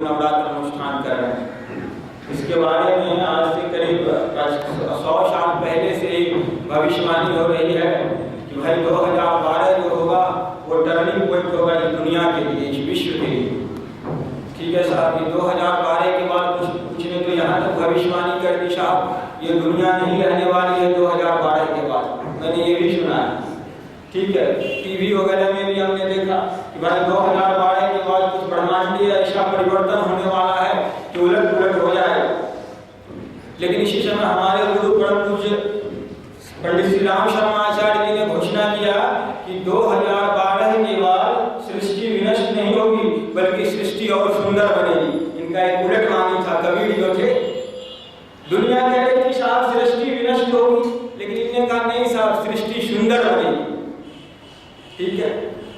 नवरात्र अनुष्ठान कर रहे हैं। इसके बारे में आज से करीब 100 साल पहले से ही भविष्यवाणी हो रही है कि भाई 2012 जो होगा वो टर्निंग पॉइंट होगा इस दुनिया के लिए, इस विश्व के लिए। ठीक है साहब, ये 2012 के बाद कुछ ने तो यहाँ तक भविष्यवाणी कर दी साहब ये दुनिया नहीं रहने वाली है 2012 के बाद। मैंने ये भी सुना है। ठीक है, टीवी वगैरह में भी हमने देखा कि भाई 2012 के बाद कुछ ब्रह्मांडीय ऐसा परिवर्तन होने वाला है कि उलट पुलट हो जाएगा। लेकिन इसी समय हमारे गुरु परम पूज्य पंडित श्री राम शर्मा आचार्य जी ने घोषणा किया कि 2012 के बाद सृष्टि विनष्ट नहीं होगी बल्कि सृष्टि और सुंदर बनेगी। इनका एक उलट वाणी था। कबीर जो थे, दुनिया कह रही थी साहब सृष्टि विनष्ट होगी, लेकिन इन्होंने कहा नहीं साहब सृष्टि सुंदर बनेगी। ठीक है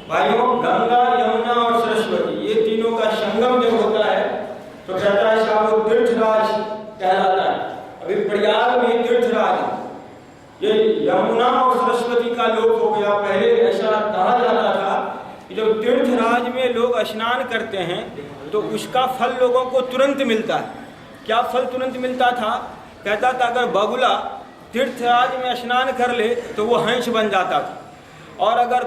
भाइयों, गंगा यमुना और सरस्वती ये तीनों का संगम जब होता है तो कहता है साहब वो तीर्थराज कहलाता है। अभी प्रयाग में तीर्थराज, ये यमुना और सरस्वती का लोप हो गया। पहले ऐसा कहा जाता था कि जब तीर्थराज में लोग स्नान करते हैं तो उसका फल लोगों को तुरंत मिलता है। क्या फल तुरंत मिलता था? कहता था अगर बगुला तीर्थराज में स्नान कर ले तो वो हंस बन जाता था, और अगर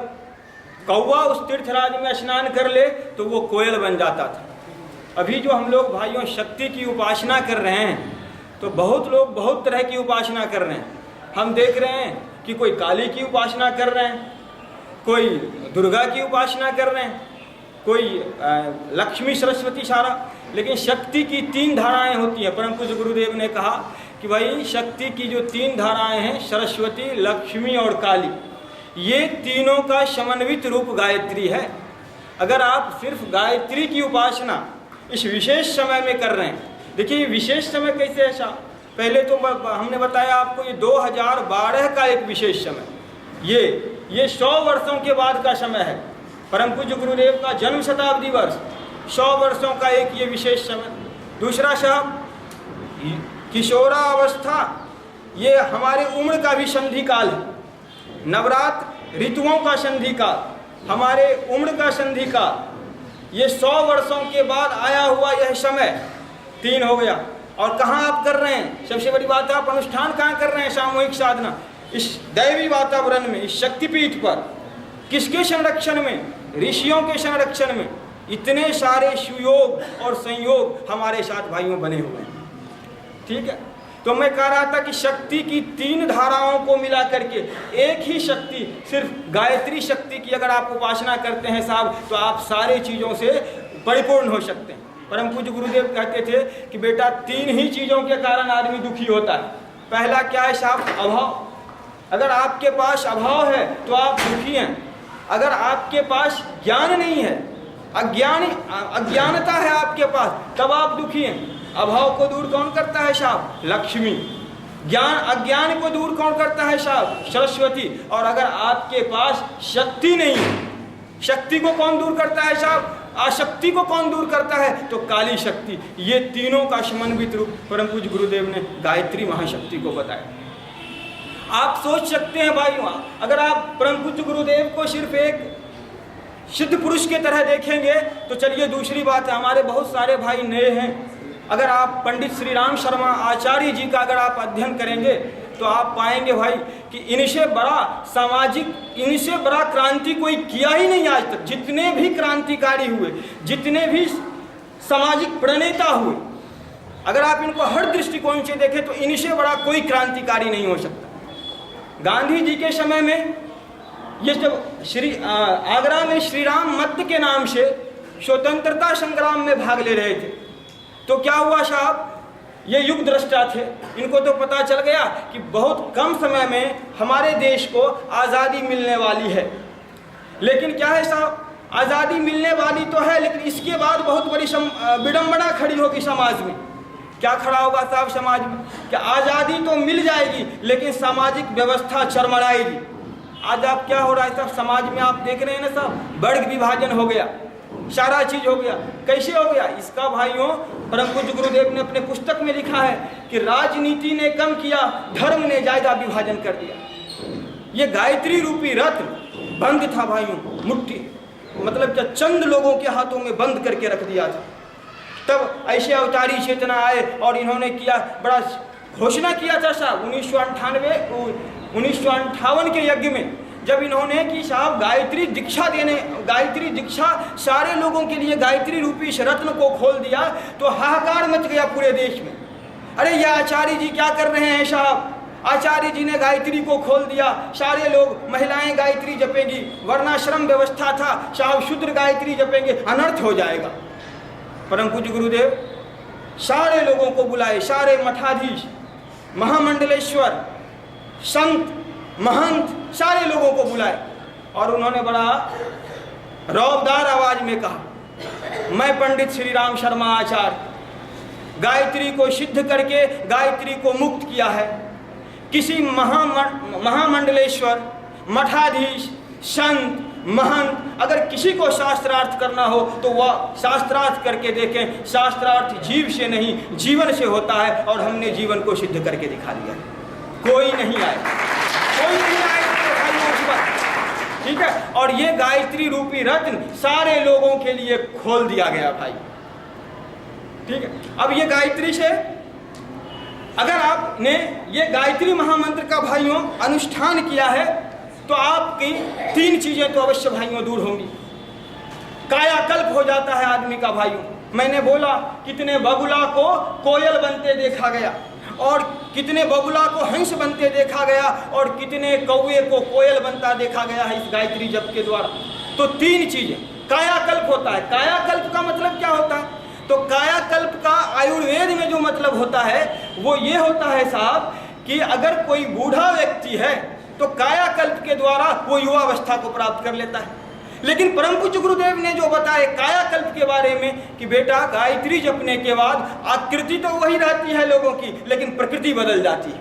कौवा उस तीर्थराज में स्नान कर ले तो वो कोयल बन जाता था। अभी जो हम लोग भाइयों शक्ति की उपासना कर रहे हैं तो बहुत लोग बहुत तरह की उपासना कर रहे हैं। हम देख रहे हैं कि कोई काली की उपासना कर रहे हैं, कोई दुर्गा की उपासना कर रहे हैं, कोई लक्ष्मी सरस्वती सारा। लेकिन शक्ति की 3 धाराएं होती हैं। परम पूज्य गुरुदेव ने कहा कि भाई शक्ति की जो 3 धाराएं हैं सरस्वती, लक्ष्मी और काली, ये तीनों का समन्वित रूप गायत्री है। अगर आप सिर्फ गायत्री की उपासना इस विशेष समय में कर रहे हैं, देखिए विशेष समय कैसे है साहब? पहले तो हमने बताया आपको ये 2012 का एक विशेष समय, ये 100 वर्षों के बाद का समय है। परम पूज्य गुरुदेव का जन्म शताब्दी वर्ष, 100 वर्षों का एक ये विशेष समय। दूसरा साहब किशोरावस्था, ये हमारे उम्र का भी संधि काल है। नवरात्र ऋतुओं का संधि काल, हमारे उम्र का संधि काल। ये 100 वर्षों के बाद आया हुआ यह समय 3 हो गया। और कहाँ आप कर रहे हैं? सबसे बड़ी बात है आप अनुष्ठान कहाँ कर रहे हैं? सामूहिक साधना इस दैवी वातावरण में, इस शक्तिपीठ पर। किसके संरक्षण में? ऋषियों के संरक्षण में। इतने सारे सुयोग और संयोग हमारे साथ भाइयों बने हुए हैं। ठीक है, तो मैं कह रहा था कि शक्ति की 3 धाराओं को मिला करके एक ही शक्ति, सिर्फ गायत्री शक्ति की अगर आप उपासना करते हैं साहब तो आप सारी चीज़ों से परिपूर्ण हो सकते हैं। परम पूज्य गुरुदेव कहते थे कि बेटा 3 ही चीज़ों के कारण आदमी दुखी होता है। पहला क्या है साहब? अभाव। अगर आपके पास अभाव है तो आप दुखी हैं। अगर आपके पास ज्ञान नहीं है, अज्ञानता है आपके पास, तब आप दुखी हैं। अभाव को दूर कौन करता है साहब? लक्ष्मी। अज्ञान को दूर कौन करता है साहब? सरस्वती। और अगर आपके पास शक्ति नहीं है, शक्ति को कौन दूर करता है साहब? आशक्ति को कौन दूर करता है? तो काली शक्ति। ये तीनों का समन्वित रूप परम पूज्य गुरुदेव ने गायत्री महाशक्ति को बताया। आप सोच सकते हैं भाइयों, अगर आप परम पूज्य गुरुदेव को सिर्फ एक सिद्ध पुरुष के तरह देखेंगे तो चलिए दूसरी बात है, हमारे बहुत सारे भाई नए हैं। अगर आप पंडित श्री राम शर्मा आचार्य जी का अगर आप अध्ययन करेंगे तो आप पाएंगे भाई कि इनसे बड़ा क्रांति कोई किया ही नहीं आज तक। जितने भी क्रांतिकारी हुए, जितने भी सामाजिक प्रणेता हुए, अगर आप इनको हर दृष्टिकोण से देखें तो इनसे बड़ा कोई क्रांतिकारी नहीं हो सकता। गांधी जी के समय में ये जब आगरा में श्री राम मत के नाम से स्वतंत्रता संग्राम में भाग ले रहे थे तो क्या हुआ साहब? ये युग दृष्टा थे, इनको तो पता चल गया कि बहुत कम समय में हमारे देश को आज़ादी मिलने वाली है। लेकिन क्या है साहब, आज़ादी मिलने वाली तो है, लेकिन इसके बाद बहुत बड़ी विडंबना खड़ी होगी समाज में। क्या खड़ा होगा साहब समाज में? कि आज़ादी तो मिल जाएगी लेकिन सामाजिक व्यवस्था चरमराएगी। आज आप क्या हो रहा है साहब समाज में? आप देख रहे हैं ना साहब, वर्ग विभाजन हो गया, सारा चीज हो गया। कैसे हो गया? इसका भाइयों परम पूज्य गुरुदेव ने अपने पुस्तक में लिखा है कि राजनीति ने कम किया, धर्म ने ज्यादा विभाजन कर दिया। ये गायत्री रूपी रत्न बंद था भाइयों, मुट्ठी मतलब क्या चंद लोगों के हाथों में बंद करके रख दिया था। तब ऐसे अवतारी चेतना आए और इन्होंने किया, बड़ा घोषणा किया था साहब 1958 के यज्ञ में, जब इन्होंने कि साहब गायत्री दीक्षा सारे लोगों के लिए गायत्री रूपी इस रत्न को खोल दिया, तो हाहाकार मच गया पूरे देश में। अरे ये आचार्य जी क्या कर रहे हैं साहब, आचार्य जी ने गायत्री को खोल दिया, सारे लोग महिलाएं गायत्री जपेंगी, वर्णाश्रम व्यवस्था था साहब, शूद्र गायत्री जपेंगे, अनर्थ हो जाएगा। परम पूज्य गुरुदेव सारे लोगों को बुलाए, सारे मठाधीश, महामंडलेश्वर, संत, महंत, सारे लोगों को बुलाए और उन्होंने बड़ा रौबदार आवाज में कहा, मैं पंडित श्री राम शर्मा आचार्य गायत्री को सिद्ध करके गायत्री को मुक्त किया है। किसी महामंडलेश्वर, मठाधीश, संत, महंत अगर किसी को शास्त्रार्थ करना हो तो वह शास्त्रार्थ करके देखें। शास्त्रार्थ जीव से नहीं जीवन से होता है और हमने जीवन को सिद्ध करके दिखा दिया है। कोई नहीं आए, कोई नहीं आए, ठीक है। और ये गायत्री रूपी रत्न सारे लोगों के लिए खोल दिया गया भाई, ठीक है। अब ये गायत्री से अगर आपने ये गायत्री महामंत्र का भाइयों अनुष्ठान किया है तो आपकी 3 चीजें तो अवश्य भाइयों दूर होंगी। कायाकल्प हो जाता है आदमी का भाइयों। मैंने बोला कितने बगुला को कोयल बनते देखा गया और कितने बगुला को हंस बनते देखा गया और कितने कौवे को कोयल बनता देखा गया है इस गायत्री जप के द्वारा। तो 3 चीजें, कायाकल्प होता है। कायाकल्प का मतलब क्या होता है? तो कायाकल्प का आयुर्वेद में जो मतलब होता है वो ये होता है साहब कि अगर कोई बूढ़ा व्यक्ति है तो कायाकल्प के द्वारा वो युवावस्था को प्राप्त कर लेता है। लेकिन परम पूज्य गुरुदेव ने जो बताया कायाकल्प के बारे में कि बेटा गायत्री जपने के बाद आकृति तो वही रहती है लोगों की, लेकिन प्रकृति बदल जाती है।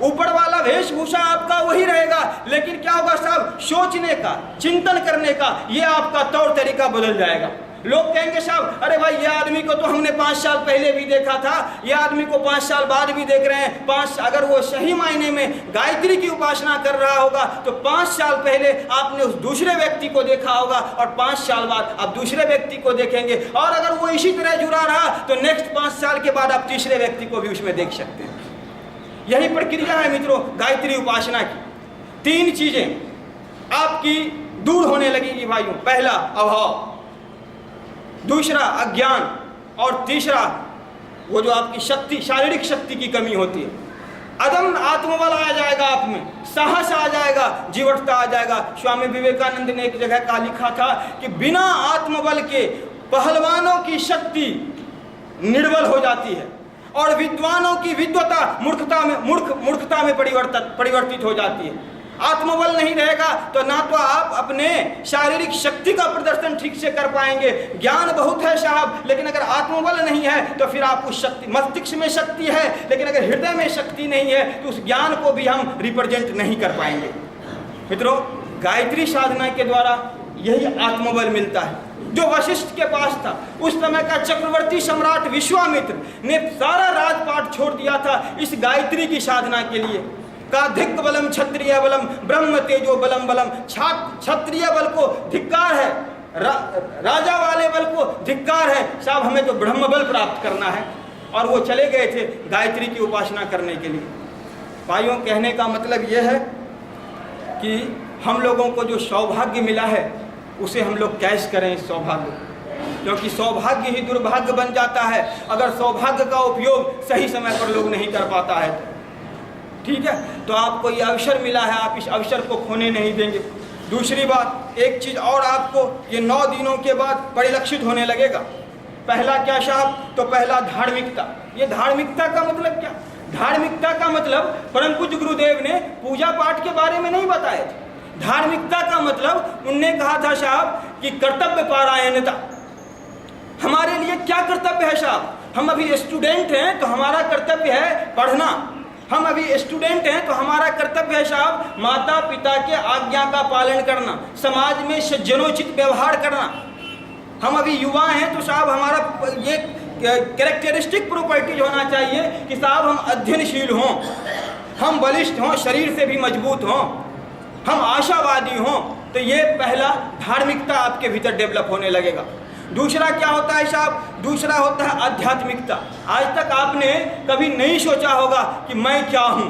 ऊपर वाला वेशभूषा आपका वही रहेगा, लेकिन क्या होगा साहब, सोचने का, चिंतन करने का ये आपका तौर तरीका बदल जाएगा। लोग कहेंगे साहब अरे भाई ये आदमी को तो हमने 5 साल पहले भी देखा था, ये आदमी को 5 साल बाद भी देख रहे हैं। अगर वो सही मायने में गायत्री की उपासना कर रहा होगा तो 5 साल पहले आपने उस दूसरे व्यक्ति को देखा होगा और 5 साल बाद आप दूसरे व्यक्ति को देखेंगे, और अगर वो इसी तरह जुड़ा रहा तो नेक्स्ट 5 साल के बाद आप तीसरे व्यक्ति को भी उसमें देख सकते हैं। यही प्रक्रिया है मित्रों गायत्री उपासना की। 3 चीजें आपकी दूर होने लगेगी भाइयों। पहला अभाव, दूसरा अज्ञान, और तीसरा वो जो आपकी शक्ति, शारीरिक शक्ति की कमी होती है। अदम्य आत्मबल आ जाएगा आप में, साहस आ जाएगा, जीवटता आ जाएगा। स्वामी विवेकानंद ने एक जगह का लिखा था कि बिना आत्मबल के पहलवानों की शक्ति निर्बल हो जाती है और विद्वानों की विद्वता मूर्खता में परिवर्तित हो जाती है। आत्मबल नहीं रहेगा तो ना तो आप अपने शारीरिक शक्ति का प्रदर्शन ठीक से कर पाएंगे। ज्ञान बहुत है साहब, लेकिन अगर आत्मबल नहीं है तो फिर आपको शक्ति, मस्तिष्क में शक्ति है लेकिन अगर हृदय में शक्ति नहीं है तो उस ज्ञान को भी हम रिप्रेजेंट नहीं कर पाएंगे। मित्रों गायत्री साधना के द्वारा यही आत्मबल मिलता है जो वशिष्ठ के पास था। उस समय का चक्रवर्ती सम्राट विश्वामित्र ने सारा राजपाट छोड़ दिया था इस गायत्री की साधना के लिए। काधिक बलम क्षत्रिय बलम ब्रह्म तेजो बलम बलम। क्षत्रिय बल को धिक्कार है, राजा वाले बल को धिक्कार है साहब, हमें तो ब्रह्म बल प्राप्त करना है। और वो चले गए थे गायत्री की उपासना करने के लिए। भाइयों कहने का मतलब यह है कि हम लोगों को जो सौभाग्य मिला है उसे हम लोग कैश करें इस सौभाग्य, क्योंकि सौभाग्य ही दुर्भाग्य बन जाता है अगर सौभाग्य का उपयोग सही समय पर लोग नहीं कर पाता है तो। ठीक है, तो आपको ये अवसर मिला है, आप इस अवसर को खोने नहीं देंगे। दूसरी बात, एक चीज़ और आपको ये 9 दिनों के बाद परिलक्षित होने लगेगा। पहला क्या साहब, तो पहला धार्मिकता। ये धार्मिकता का मतलब क्या? धार्मिकता का मतलब परम पूज्य गुरुदेव ने पूजा पाठ के बारे में नहीं बताए थे। धार्मिकता का मतलब उनने कहा था साहब कि कर्तव्य पारायणता। हमारे लिए क्या कर्तव्य है साहब? हम अभी स्टूडेंट हैं तो हमारा कर्तव्य है पढ़ना। हम अभी स्टूडेंट हैं तो हमारा कर्तव्य है साहब माता पिता के आज्ञा का पालन करना, समाज में सज्जनोचित व्यवहार करना। हम अभी युवा हैं तो साहब हमारा ये कैरेक्टरिस्टिक प्रॉपर्टीज होना चाहिए कि साहब हम अध्ययनशील हों, हम बलिष्ठ हों, शरीर से भी मजबूत हों, हम आशावादी हों। तो ये पहला धार्मिकता आपके भीतर डेवलप होने लगेगा। दूसरा क्या होता है साहब? दूसरा होता है आध्यात्मिकता। आज तक आपने कभी नहीं सोचा होगा कि मैं क्या हूँ,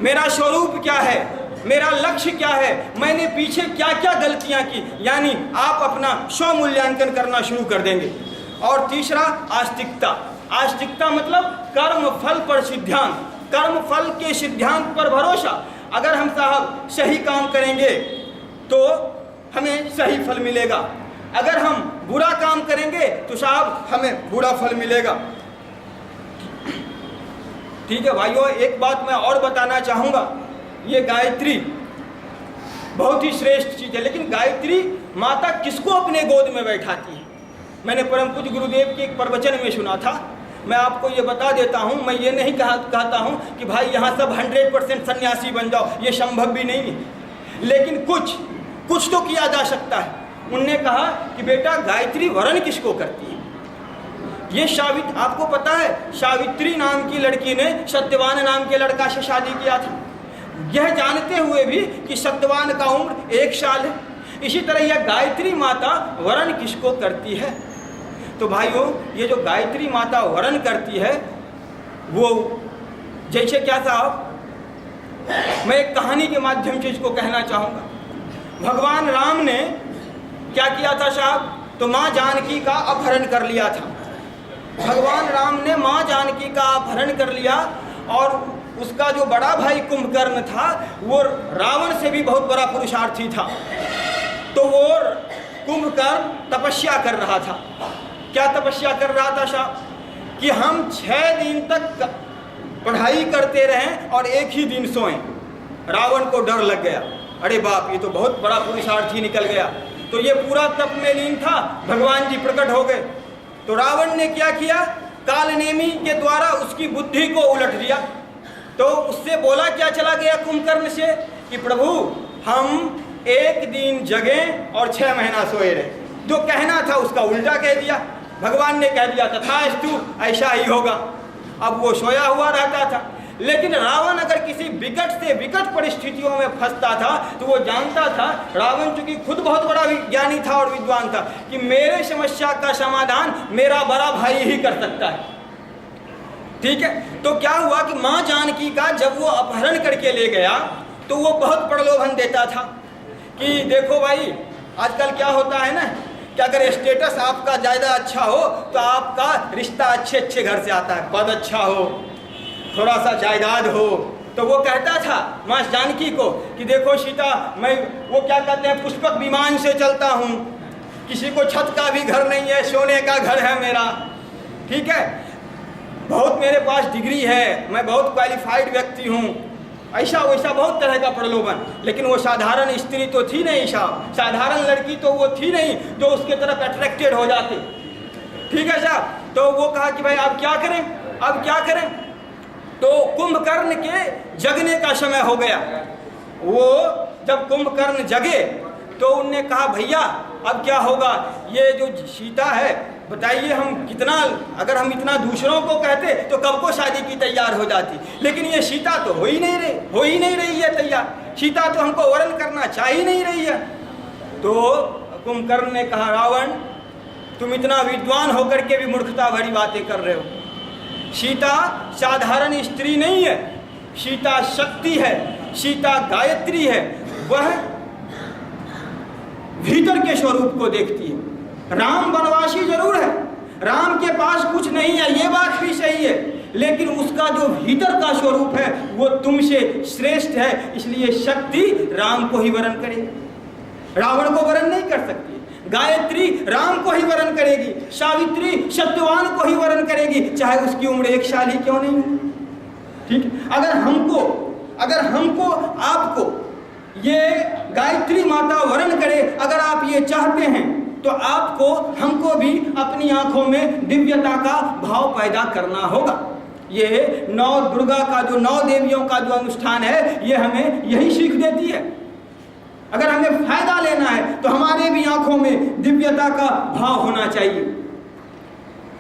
मेरा स्वरूप क्या है, मेरा लक्ष्य क्या है, मैंने पीछे क्या क्या गलतियाँ की, यानी आप अपना स्व मूल्यांकन करना शुरू कर देंगे। और तीसरा आस्तिकता। आस्तिकता मतलब कर्म फल पर सिद्धांत, कर्म फल के सिद्धांत पर भरोसा। अगर हम साहब सही काम करेंगे तो हमें सही फल मिलेगा, अगर हम बुरा काम करेंगे तो साहब हमें बुरा फल मिलेगा। ठीक है भाइयों, एक बात मैं और बताना चाहूँगा, ये गायत्री बहुत ही श्रेष्ठ चीज़ है, लेकिन गायत्री माता किसको अपने गोद में बैठाती है? मैंने परम पूज्य गुरुदेव के एक प्रवचन में सुना था। मैं आपको ये बता देता हूँ, मैं ये नहीं कहता हूँ कि भाई यहाँ सब 100% सन्यासी बन जाओ, ये संभव भी नहीं है, लेकिन कुछ तो किया जा सकता है। उनने कहा कि बेटा गायत्री वरण किसको करती है? ये आपको पता है सावित्री नाम की लड़की ने सत्यवान नाम के लड़का से शादी किया था, यह जानते हुए भी कि सत्यवान का उम्र 1 साल है। इसी तरह यह गायत्री माता वरण किसको करती है? तो भाइयों, ये जो गायत्री माता वरण करती है वो जैसे क्या साहब, मैं एक कहानी के माध्यम से इसको कहना चाहूँगा। भगवान राम ने क्या किया था साहब? तो माँ जानकी का अपहरण कर लिया था। भगवान राम ने माँ जानकी का अपहरण कर लिया और उसका जो बड़ा भाई कुंभकर्ण था वो रावण से भी बहुत बड़ा पुरुषार्थी था। तो वो कुंभकर्ण तपस्या कर रहा था। क्या तपस्या कर रहा था साहब? कि हम 6 दिन तक पढ़ाई करते रहें और एक ही दिन सोएं। रावण को डर लग गया, अरे बाप, ये तो बहुत बड़ा पुरुषार्थी निकल गया। तो ये पूरा तप में लीन था, भगवान जी प्रकट हो गए। तो रावण ने क्या किया? कालनेमी के द्वारा उसकी बुद्धि को उलट दिया। तो उससे बोला क्या चला गया कुंभकर्ण से कि प्रभु हम 1 दिन जगे और 6 महीना सोए रहे। जो कहना था उसका उल्टा कह दिया। भगवान ने कह दिया तथास्तु, ऐसा ही होगा। अब वो सोया हुआ रहता था। लेकिन रावण अगर किसी विकट से विकट परिस्थितियों में फंसता था तो वो जानता था, रावण चूंकि खुद बहुत बड़ा ज्ञानी था और विद्वान था, कि मेरे समस्या का समाधान मेरा बड़ा भाई ही कर सकता है। ठीक है, तो क्या हुआ कि माँ जानकी का जब वो अपहरण करके ले गया तो वो बहुत प्रलोभन देता था कि देखो भाई, आजकल क्या होता है ना कि अगर स्टेटस आपका ज़्यादा अच्छा हो तो आपका रिश्ता अच्छे घर से आता है, पद अच्छा हो, थोड़ा सा जायदाद हो। तो वो कहता था माँ जानकी को कि देखो सीता, मैं वो क्या कहते हैं पुष्पक विमान से चलता हूँ, किसी को छत का भी घर नहीं है, सोने का घर है मेरा। ठीक है, बहुत मेरे पास डिग्री है, मैं बहुत क्वालिफाइड व्यक्ति हूँ, ऐसा वैसा बहुत तरह का प्रलोभन। लेकिन वो साधारण स्त्री तो थी नहीं साहब, साधारण लड़की तो वो थी नहीं जो उसके तरफ अट्रैक्टेड हो जाते। ठीक है साहब, तो वो कहा कि भाई अब क्या करें, अब क्या करें? तो कुंभकर्ण के जगने का समय हो गया। वो जब कुंभकर्ण जगे तो उनने कहा भैया अब क्या होगा, ये जो सीता है बताइए हम कितना, अगर हम इतना दूसरों को कहते तो कब को शादी की तैयार हो जाती, लेकिन ये सीता तो हो ही नहीं रही है तैयार, सीता तो हमको वरण करना चाह ही नहीं रही है। तो कुंभकर्ण ने कहा रावण, तुम इतना विद्वान होकर के भी मूर्खता भरी बातें कर रहे हो। सीता साधारण स्त्री नहीं है, सीता शक्ति है, सीता गायत्री है। वह भीतर के स्वरूप को देखती है। राम वनवासी जरूर है, राम के पास कुछ नहीं है, ये बात भी सही है, लेकिन उसका जो भीतर का स्वरूप है वो तुमसे श्रेष्ठ है। इसलिए शक्ति राम को ही वरण करेगी, रावण को वरण नहीं कर सकती। गायत्री राम को ही वरण करेगी, सावित्री सत्यवान को ही वरण करेगी, चाहे उसकी उम्र 1 साल ही क्यों नहीं हो। ठीक, अगर हमको आपको ये गायत्री माता वरण करे, अगर आप ये चाहते हैं तो आपको हमको भी अपनी आंखों में दिव्यता का भाव पैदा करना होगा। ये 9 दुर्गा का जो 9 देवियों का जो अनुष्ठान है ये हमें यही सीख देती है। अगर हमें फायदा लेना है तो हमारे भी आंखों में दिव्यता का भाव होना चाहिए।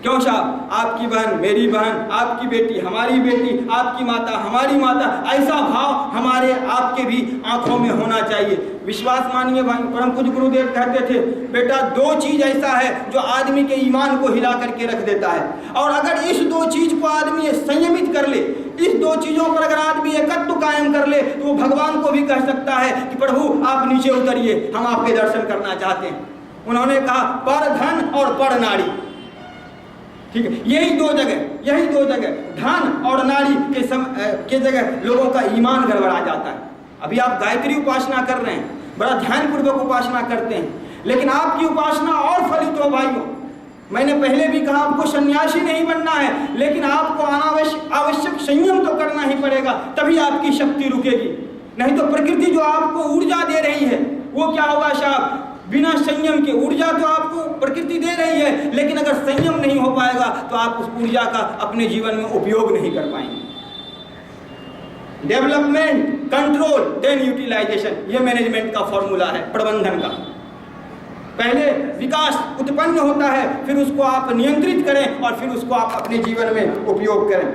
क्यों साहब, आपकी बहन मेरी बहन, आपकी बेटी हमारी बेटी, आपकी माता हमारी माता, ऐसा भाव हमारे आपके भी आंखों में होना चाहिए। विश्वास मानिए भाई, परम पूज्य गुरुदेव कहते थे, बेटा 2 चीज ऐसा है जो आदमी के ईमान को हिला करके रख देता है, और अगर इस 2 चीज को आदमी संयमित कर ले, इस 2 चीजों पर अगर आदमी एकत्व कायम कर ले, तो वो भगवान को भी कह सकता है कि प्रभु आप नीचे उतरिए, हम आपके दर्शन करना चाहते हैं। उन्होंने कहा पर धन और पर नारी, ठीक है, यही दो जगह धन और नारी के जगह लोगों का ईमान गड़बड़ा जाता है। अभी आप गायत्री उपासना कर रहे हैं, बड़ा ध्यानपूर्वक उपासना करते हैं, लेकिन आपकी उपासना और फलित हो भाइयों। मैंने पहले भी कहा आपको सन्यासी नहीं बनना है, लेकिन आपको आवश्यक संयम तो करना ही पड़ेगा, तभी आपकी शक्ति रुकेगी। नहीं तो प्रकृति जो आपको ऊर्जा दे रही है वो क्या होगा साहब, बिना संयम के ऊर्जा तो आपको प्रकृति दे रही है, लेकिन अगर संयम नहीं हो पाएगा तो आप उस ऊर्जा का अपने जीवन में उपयोग नहीं कर पाएंगे। डेवलपमेंट, कंट्रोल, देन यूटिलाइजेशन, ये मैनेजमेंट का फॉर्मूला है, प्रबंधन का। पहले विकास उत्पन्न होता है, फिर उसको आप नियंत्रित करें और फिर उसको आप अपने जीवन में उपयोग करें।